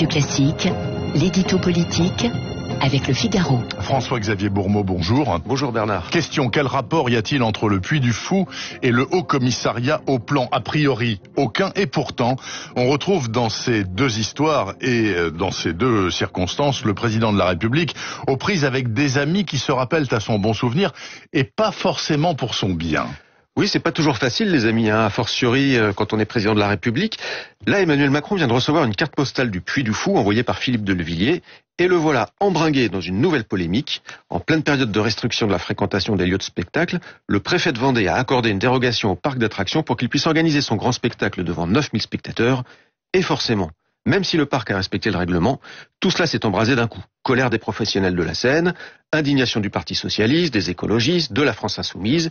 Radio Classique, l'édito politique avec Le Figaro. François-Xavier Bourmeau, bonjour. Bonjour Bernard. Question, quel rapport y a-t-il entre le Puy du Fou et le Haut Commissariat au Plan? A priori, aucun. Et pourtant, on retrouve dans ces deux histoires et dans ces deux circonstances le président de la République aux prises avec des amis qui se rappellent à son bon souvenir et pas forcément pour son bien. Oui, c'est pas toujours facile les amis, a fortiori quand on est président de la République. Là, Emmanuel Macron vient de recevoir une carte postale du Puy du Fou envoyée par Philippe de Villiers. Et le voilà embringué dans une nouvelle polémique. En pleine période de restriction de la fréquentation des lieux de spectacle, le préfet de Vendée a accordé une dérogation au parc d'attractions pour qu'il puisse organiser son grand spectacle devant 9000 spectateurs. Et forcément, même si le parc a respecté le règlement, tout cela s'est embrasé d'un coup. Colère des professionnels de la scène, indignation du Parti socialiste, des écologistes, de la France insoumise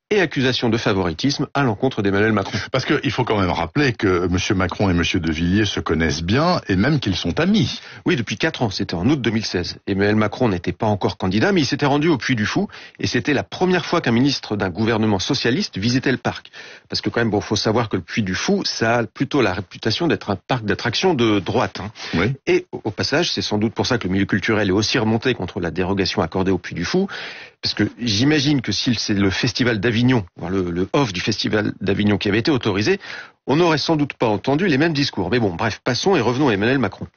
et accusation de favoritisme à l'encontre d'Emmanuel Macron. Parce qu'il faut quand même rappeler que M. Macron et M. de Villiers se connaissent bien et même qu'ils sont amis. Oui, depuis 4 ans, c'était en août 2016. Emmanuel Macron n'était pas encore candidat, mais il s'était rendu au Puy du Fou et c'était la première fois qu'un ministre d'un gouvernement socialiste visitait le parc. Parce que quand même, faut savoir que le Puy du Fou, ça a plutôt la réputation d'être un parc d'attractions de droite. Oui. Et au passage, c'est sans doute pour ça que le milieu culturel est aussi remonté contre la dérogation accordée au Puy du Fou. Parce que j'imagine que si c'est le festival d'Avignon, le off du festival d'Avignon qui avait été autorisé, on n'aurait sans doute pas entendu les mêmes discours. Mais bon, bref, passons et revenons à Emmanuel Macron.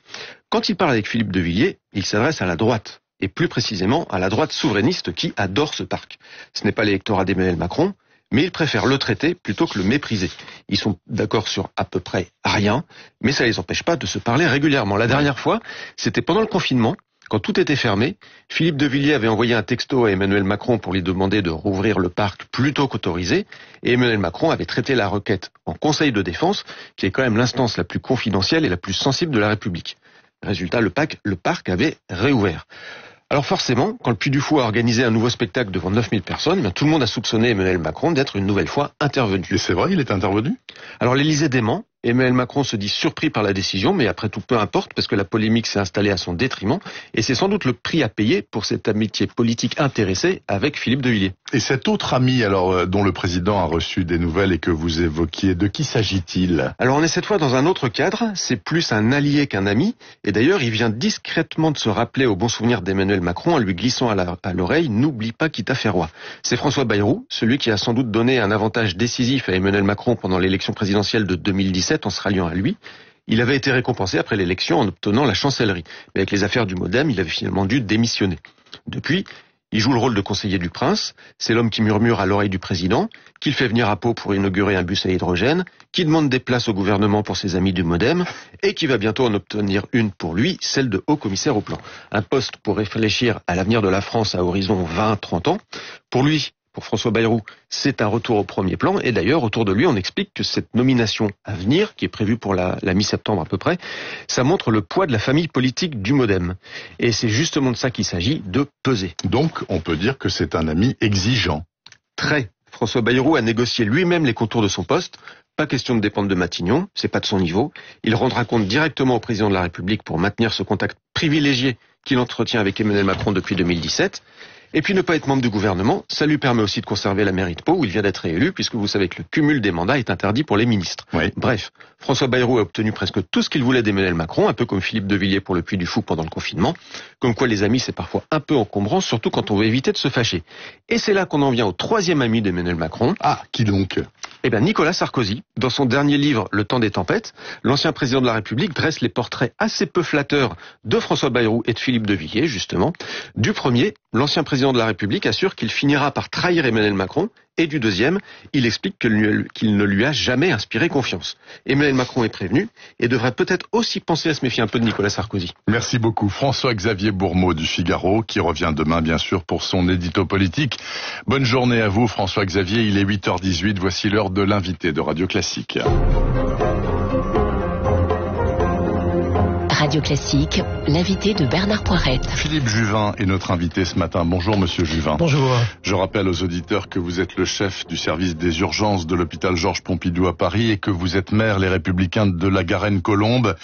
Quand il parle avec Philippe de Villiers, il s'adresse à la droite, et plus précisément à la droite souverainiste qui adore ce parc. Ce n'est pas l'électorat d'Emmanuel Macron, mais ils préfèrent le traiter plutôt que le mépriser. Ils sont d'accord sur à peu près rien, mais ça ne les empêche pas de se parler régulièrement. La dernière fois, c'était pendant le confinement. Quand tout était fermé, Philippe de Villiers avait envoyé un texto à Emmanuel Macron pour lui demander de rouvrir le parc plutôt qu'autorisé, et Emmanuel Macron avait traité la requête en Conseil de défense, qui est quand même l'instance la plus confidentielle et la plus sensible de la République. Résultat, le parc avait réouvert. Alors forcément, quand le Puy du Fou a organisé un nouveau spectacle devant 9000 personnes, tout le monde a soupçonné Emmanuel Macron d'être une nouvelle fois intervenu. Et c'est vrai, il est intervenu? Alors l'Élysée dément. Emmanuel Macron se dit surpris par la décision, mais après tout peu importe, parce que la polémique s'est installée à son détriment, et c'est sans doute le prix à payer pour cette amitié politique intéressée avec Philippe de Villiers. Et cet autre ami, alors, dont le président a reçu des nouvelles et que vous évoquiez, de qui s'agit-il? Alors on est cette fois dans un autre cadre, c'est plus un allié qu'un ami, et d'ailleurs il vient discrètement de se rappeler au bon souvenir d'Emmanuel Macron en lui glissant à l'oreille « N'oublie pas qui t'a fait roi ». C'est François Bayrou, celui qui a sans doute donné un avantage décisif à Emmanuel Macron pendant l'élection présidentielle de 2017, en se ralliant à lui. Il avait été récompensé après l'élection en obtenant la chancellerie. Mais avec les affaires du MoDem, il avait finalement dû démissionner. Depuis, il joue le rôle de conseiller du prince. C'est l'homme qui murmure à l'oreille du président, qu'il fait venir à Pau pour inaugurer un bus à hydrogène, qui demande des places au gouvernement pour ses amis du MoDem, et qui va bientôt en obtenir une pour lui, celle de haut commissaire au plan. Un poste pour réfléchir à l'avenir de la France à horizon 20-30 ans. Pour lui, pour François Bayrou, c'est un retour au premier plan. Et d'ailleurs, autour de lui, on explique que cette nomination à venir, qui est prévue pour la mi-septembre à peu près, ça montre le poids de la famille politique du MoDem. Et c'est justement de ça qu'il s'agit, de peser. Donc, on peut dire que c'est un ami exigeant. Très. François Bayrou a négocié lui-même les contours de son poste. Pas question de dépendre de Matignon, c'est pas de son niveau. Il rendra compte directement au président de la République pour maintenir ce contact privilégié qu'il entretient avec Emmanuel Macron depuis 2017. Et puis ne pas être membre du gouvernement, ça lui permet aussi de conserver la mairie de Pau où il vient d'être élu, puisque vous savez que le cumul des mandats est interdit pour les ministres. Oui. Bref, François Bayrou a obtenu presque tout ce qu'il voulait d'Emmanuel Macron, un peu comme Philippe de Villiers pour le Puy du Fou pendant le confinement. Comme quoi les amis, c'est parfois un peu encombrant, surtout quand on veut éviter de se fâcher. Et c'est là qu'on en vient au troisième ami d'Emmanuel Macron. Ah, qui donc? Eh bien, Nicolas Sarkozy. Dans son dernier livre, Le temps des tempêtes, l'ancien président de la République dresse les portraits assez peu flatteurs de François Bayrou et de Philippe de Villiers, justement. Du premier, l'ancien président de la République assure qu'il finira par trahir Emmanuel Macron, et du deuxième, il explique qu'il ne lui a jamais inspiré confiance. Emmanuel Macron est prévenu et devrait peut-être aussi penser à se méfier un peu de Nicolas Sarkozy. Merci beaucoup. François-Xavier Bourmeau du Figaro, qui revient demain, bien sûr, pour son édito politique. Bonne journée à vous, François-Xavier. Il est 8h18. Voici l'heure de l'invité de Radio Classique. Radio Classique, l'invité de Bernard Poirette. Philippe Juvin est notre invité ce matin. Bonjour Monsieur Juvin. Bonjour. Je rappelle aux auditeurs que vous êtes le chef du service des urgences de l'hôpital Georges Pompidou à Paris et que vous êtes maire Les Républicains de la Garenne-Colombe.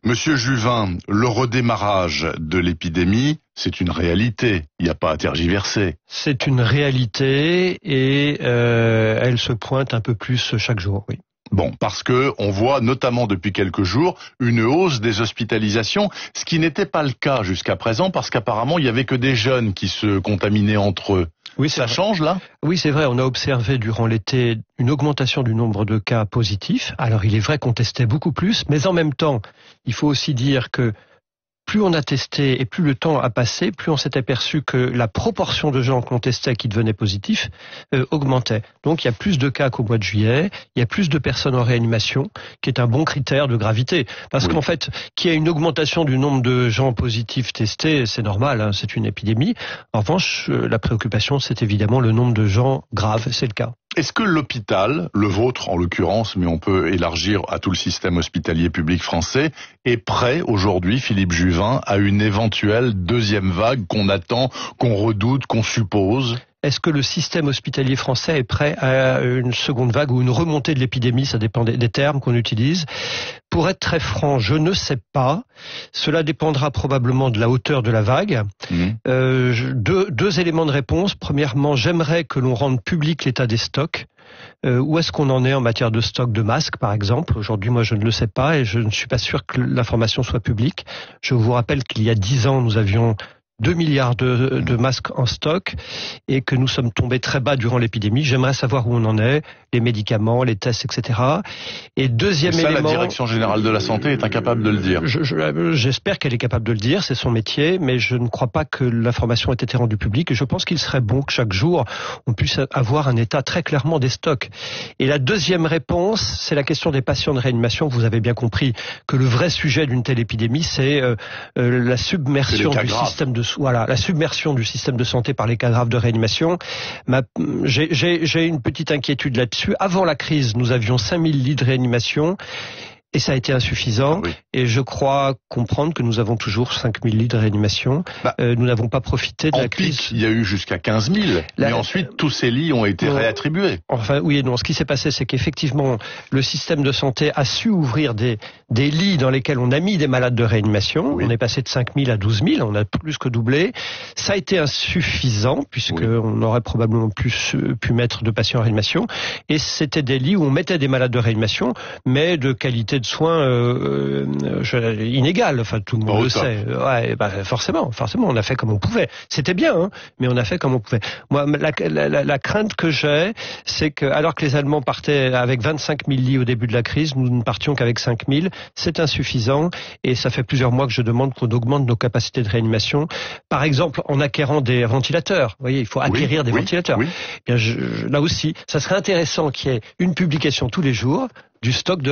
Monsieur Juvin, le redémarrage de l'épidémie, c'est une réalité. Il n'y a pas à tergiverser. C'est une réalité et elle se pointe un peu plus chaque jour, oui. Bon, parce que on voit notamment depuis quelques jours une hausse des hospitalisations, ce qui n'était pas le cas jusqu'à présent, parce qu'apparemment il y avait que des jeunes qui se contaminaient entre eux. Oui, ça change là ? Oui, c'est vrai. On a observé durant l'été une augmentation du nombre de cas positifs. Alors il est vrai qu'on testait beaucoup plus, mais en même temps, il faut aussi dire que plus on a testé et plus le temps a passé, plus on s'est aperçu que la proportion de gens qu'on testait qui devenaient positifs augmentait. Donc il y a plus de cas qu'au mois de juillet, il y a plus de personnes en réanimation, qui est un bon critère de gravité. Parce qu'en fait, qu'il y ait une augmentation du nombre de gens positifs testés, c'est normal, hein, c'est une épidémie. En revanche, la préoccupation, c'est évidemment le nombre de gens graves, c'est le cas. Est-ce que l'hôpital, le vôtre en l'occurrence, mais on peut élargir à tout le système hospitalier public français, est prêt aujourd'hui, Philippe Juvin, à une éventuelle deuxième vague qu'on attend, qu'on redoute, qu'on suppose ? Est-ce que le système hospitalier français est prêt à une seconde vague ou une remontée de l'épidémie? Ça dépend des termes qu'on utilise. Pour être très franc, je ne sais pas. Cela dépendra probablement de la hauteur de la vague. Deux éléments de réponse. Premièrement, j'aimerais que l'on rende public l'état des stocks. Où est-ce qu'on en est en matière de stock de masques, par exemple? Aujourd'hui, moi, je ne le sais pas et je ne suis pas sûr que l'information soit publique. Je vous rappelle qu'il y a 10 ans, nous avions 2 milliards de masques en stock et que nous sommes tombés très bas durant l'épidémie. J'aimerais savoir où on en est, les médicaments, les tests, etc. Et deuxième élément... la Direction Générale de la Santé est incapable de le dire. J'espère qu'elle est capable de le dire, c'est son métier, mais je ne crois pas que l'information ait été rendue publique et je pense qu'il serait bon que chaque jour, on puisse avoir un état très clairement des stocks. Et la deuxième réponse, c'est la question des patients de réanimation. Vous avez bien compris que le vrai sujet d'une telle épidémie, c'est la submersion du système de la submersion du système de santé par les cas graves de réanimation. J'ai une petite inquiétude là-dessus. Avant la crise, nous avions 5000 lits de réanimation. Et ça a été insuffisant. Et je crois comprendre que nous avons toujours 5000 lits de réanimation. Nous n'avons pas profité de la crise. Pic, il y a eu jusqu'à 15 000. Mais ensuite, tous ces lits ont été réattribués. Enfin, oui et non. Ce qui s'est passé, c'est qu'effectivement, le système de santé a su ouvrir des lits dans lesquels on a mis des malades de réanimation. On est passé de 5000 à 12 000. On a plus que doublé. Ça a été insuffisant, puisqu'on aurait probablement plus pu mettre de patients en réanimation. Et c'était des lits où on mettait des malades de réanimation, mais de qualité de soins inégales, enfin tout le monde le sait. Forcément, on a fait comme on pouvait. C'était bien, hein, mais on a fait comme on pouvait. Moi, la crainte que j'ai, c'est que alors que les Allemands partaient avec 25 000 lits au début de la crise, nous ne partions qu'avec 5 000. C'est insuffisant et ça fait plusieurs mois que je demande qu'on augmente nos capacités de réanimation. Par exemple, en acquérant des ventilateurs. Vous voyez, il faut acquérir des ventilateurs. Bien, là aussi, ça serait intéressant qu'il y ait une publication tous les jours du stock de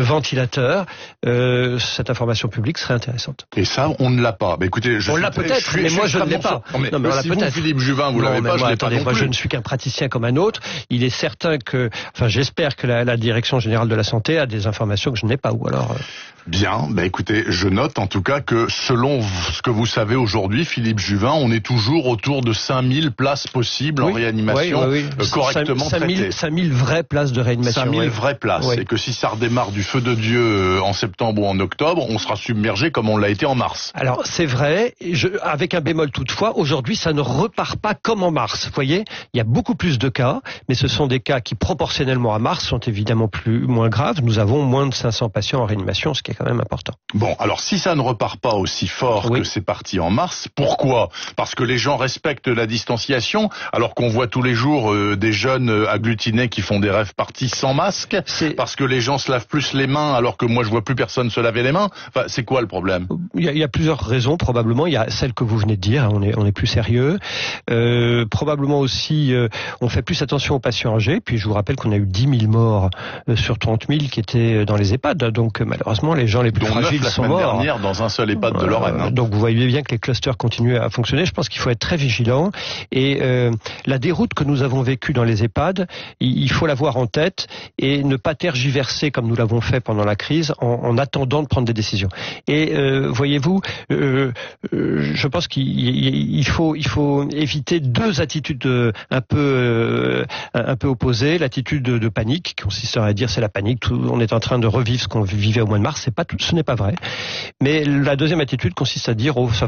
ventilateurs. Cette information publique serait intéressante. Et ça, on ne l'a pas. Mais écoutez, on l'a peut-être, mais moi je ne l'ai pas. Non, mais si vous, Philippe Juvin, vous l'avez pas, je l'ai pas non plus. Moi, je ne suis qu'un praticien comme un autre. Il est certain que, j'espère que la Direction Générale de la Santé a des informations que je n'ai pas. Ou alors. Bien, écoutez, je note en tout cas que selon ce que vous savez aujourd'hui, Philippe Juvin, on est toujours autour de 5000 places possibles en réanimation correctement traitées. 5000 vraies places de réanimation. 5000 vraies places. Et que si ça redémarre du feu de Dieu en septembre ou en octobre, on sera submergé comme on l'a été en mars. Alors, c'est vrai, avec un bémol toutefois, aujourd'hui, ça ne repart pas comme en mars. Vous voyez, il y a beaucoup plus de cas, mais ce sont des cas qui, proportionnellement à mars, sont évidemment moins graves. Nous avons moins de 500 patients en réanimation, ce qui est quand même important. Bon, alors si ça ne repart pas aussi fort que c'est parti en mars, pourquoi? Parce que les gens respectent la distanciation, alors qu'on voit tous les jours des jeunes agglutinés qui font des rêves partis sans masque, parce que les gens se lavent plus les mains, alors que moi je vois plus personne se laver les mains. Enfin, c'est quoi le problème? Il y a plusieurs raisons, probablement. Il y a celle que vous venez de dire, on est plus sérieux. Probablement aussi, on fait plus attention aux patients âgés, puis je vous rappelle qu'on a eu 10 000 morts sur 30 000 qui étaient dans les EHPAD, donc malheureusement les gens les plus fragiles sont morts. La semaine dernière dans un seul EHPAD de Lorraine. Donc vous voyez bien que les clusters continuent à fonctionner. Je pense qu'il faut être très vigilant. Et la déroute que nous avons vécue dans les EHPAD, il faut l'avoir en tête et ne pas tergiverser comme nous l'avons fait pendant la crise en attendant de prendre des décisions. Et voyez-vous, je pense qu'il faut éviter deux attitudes un peu opposées. L'attitude de panique qui consisterait à dire c'est la panique, on est en train de revivre ce qu'on vivait au mois de mars. Ce n'est pas vrai. Mais la deuxième attitude consiste à dire ça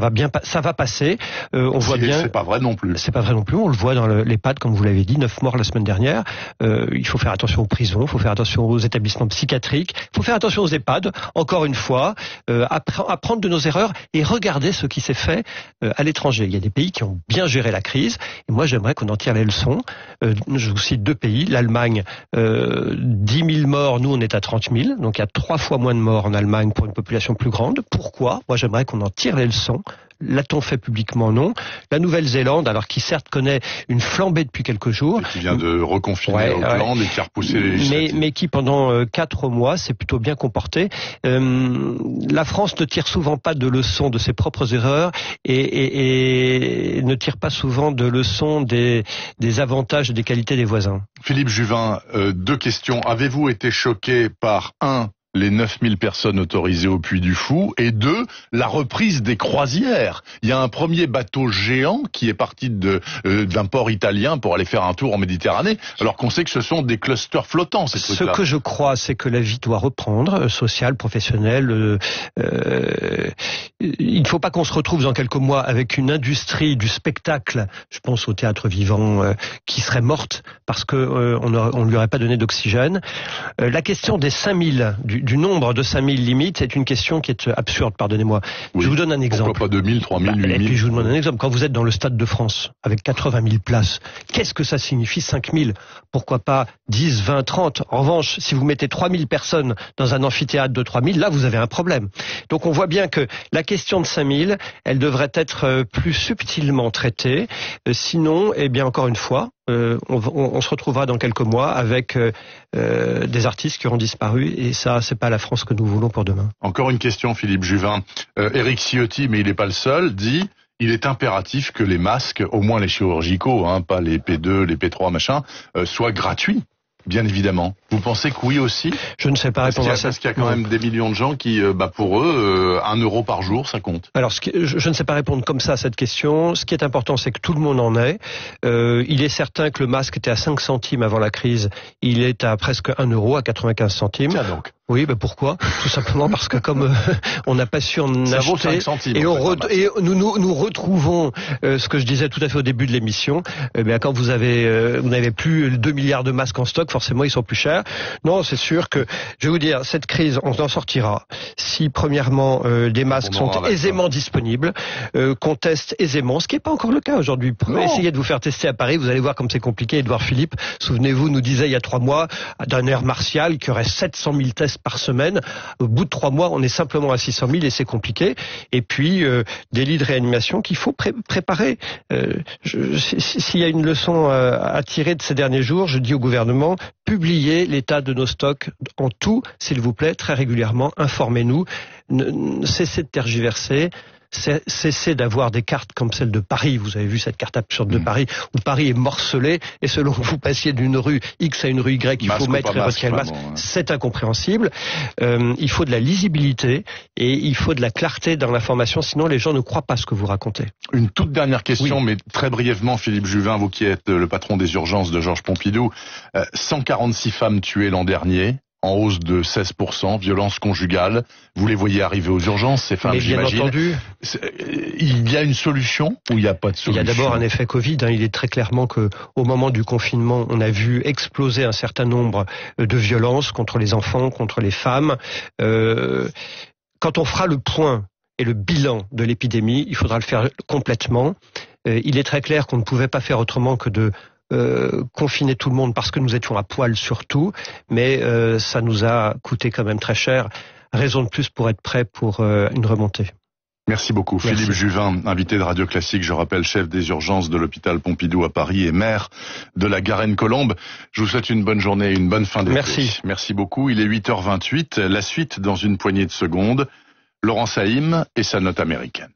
va passer. On voit bien. C'est pas vrai non plus. C'est pas vrai non plus. On le voit dans l'EHPAD, comme vous l'avez dit, 9 morts la semaine dernière. Il faut faire attention. attention aux prisons, il faut faire attention aux établissements psychiatriques, il faut faire attention aux EHPAD, encore une fois, apprendre de nos erreurs et regarder ce qui s'est fait à l'étranger. Il y a des pays qui ont bien géré la crise, et moi j'aimerais qu'on en tire les leçons. Je vous cite 2 pays, l'Allemagne, 10 000 morts, nous on est à 30 000, donc il y a 3 fois moins de morts en Allemagne pour une population plus grande. Pourquoi? Moi j'aimerais qu'on en tire les leçons. L'a-t-on fait publiquement? Non. La Nouvelle-Zélande, alors qui certes connaît une flambée depuis quelques jours, et qui vient de reconfiner Auckland et qui a repoussé les législatives, mais qui pendant 4 mois s'est plutôt bien comporté. La France ne tire souvent pas de leçons de ses propres erreurs et ne tire pas souvent de leçons des avantages et des qualités des voisins. Philippe Juvin, 2 questions. Avez-vous été choqué par les 9000 personnes autorisées au Puy du Fou, et 2, la reprise des croisières? Il y a un premier bateau géant qui est parti d'un port italien pour aller faire un tour en Méditerranée, alors qu'on sait que ce sont des clusters flottants, ces trucs-là. Ce que je crois, c'est que la vie doit reprendre, sociale, professionnelle. Il ne faut pas qu'on se retrouve dans quelques mois avec une industrie du spectacle, je pense au théâtre vivant, qui serait morte parce que on lui aurait pas donné d'oxygène. La question des 5000, du nombre de 5000 limites, c'est une question qui est absurde, pardonnez-moi. Oui. Je vous donne un exemple. Pourquoi pas 2000, 3000, 8000? Et puis je vous donne un exemple. Quand vous êtes dans le Stade de France, avec 80 000 places, qu'est-ce que ça signifie 5000? Pourquoi pas 10, 20, 30? En revanche, si vous mettez 3000 personnes dans un amphithéâtre de 3000, là vous avez un problème. Donc on voit bien que la question de 5000, elle devrait être plus subtilement traitée. Sinon, eh bien encore une fois, on se retrouvera dans quelques mois avec des artistes qui auront disparu, et ça, c'est pas la France que nous voulons pour demain. Encore une question, Philippe Juvin. Éric Ciotti, mais il n'est pas le seul, dit: il est impératif que les masques, au moins les chirurgicaux, pas les P2, les P3, machin, soient gratuits. Bien évidemment. Vous pensez que oui aussi? Je ne sais pas répondre à ça. Parce qu'il y a quand même des millions de gens qui, pour eux, 1 euro par jour, ça compte. Alors, je ne sais pas répondre comme ça à cette question. Ce qui est important, c'est que tout le monde en ait. Il est certain que le masque était à 5 centimes avant la crise. Il est à presque 1 euro, à 95 centimes. Tiens donc. Oui, pourquoi? Tout simplement parce que comme on n'a pas su en ça acheter, vaut 5 centimes, et nous retrouvons ce que je disais tout à fait au début de l'émission. Quand vous n'avez plus 2 milliards de masques en stock, forcément ils sont plus chers. Non, c'est sûr que, je vais vous dire, cette crise, on en sortira si premièrement des masques sont aisément disponibles, qu'on teste aisément, ce qui n'est pas encore le cas aujourd'hui. Essayez de vous faire tester à Paris, vous allez voir comme c'est compliqué. Édouard Philippe, souvenez-vous, nous disait il y a 3 mois, d'un air martial, qu'il y aurait 700 000 tests par semaine. Au bout de 3 mois, on est simplement à 600 000 et c'est compliqué. Et puis, des lits de réanimation qu'il faut préparer. S'il y a une leçon à tirer de ces derniers jours, je dis au gouvernement, publiez l'état de nos stocks en tout, s'il vous plaît, très régulièrement. Informez-nous. Cessez de tergiverser. Cessez d'avoir des cartes comme celle de Paris. Vous avez vu cette carte absurde de Paris, où Paris est morcelé, et selon que vous passiez d'une rue X à une rue Y, il faut mettre et retirer le masque. C'est incompréhensible. Il faut de la lisibilité et il faut de la clarté dans l'information, sinon les gens ne croient pas ce que vous racontez. Une toute dernière question, mais très brièvement, Philippe Juvin, vous qui êtes le patron des urgences de Georges Pompidou, 146 femmes tuées l'an dernier, en hausse de 16%, violence conjugale. Vous les voyez arriver aux urgences, ces femmes, j'imagine. Bien entendu. Il y a une solution ou il n'y a pas de solution? Il y a d'abord un effet Covid. Il est très clairement que, au moment du confinement, on a vu exploser un certain nombre de violences contre les enfants, contre les femmes. Quand on fera le point et le bilan de l'épidémie, il faudra le faire complètement. Il est très clair qu'on ne pouvait pas faire autrement que de confiner tout le monde parce que nous étions à poil sur tout, mais ça nous a coûté quand même très cher. Raison de plus pour être prêt pour une remontée. Merci beaucoup. Merci. Philippe Juvin, invité de Radio Classique, je rappelle, chef des urgences de l'hôpital Pompidou à Paris et maire de la Garenne-Colombes. Je vous souhaite une bonne journée et une bonne fin d'été. Merci. Merci beaucoup. Il est 8h28. La suite dans une poignée de secondes. Laurent Saïm et sa note américaine.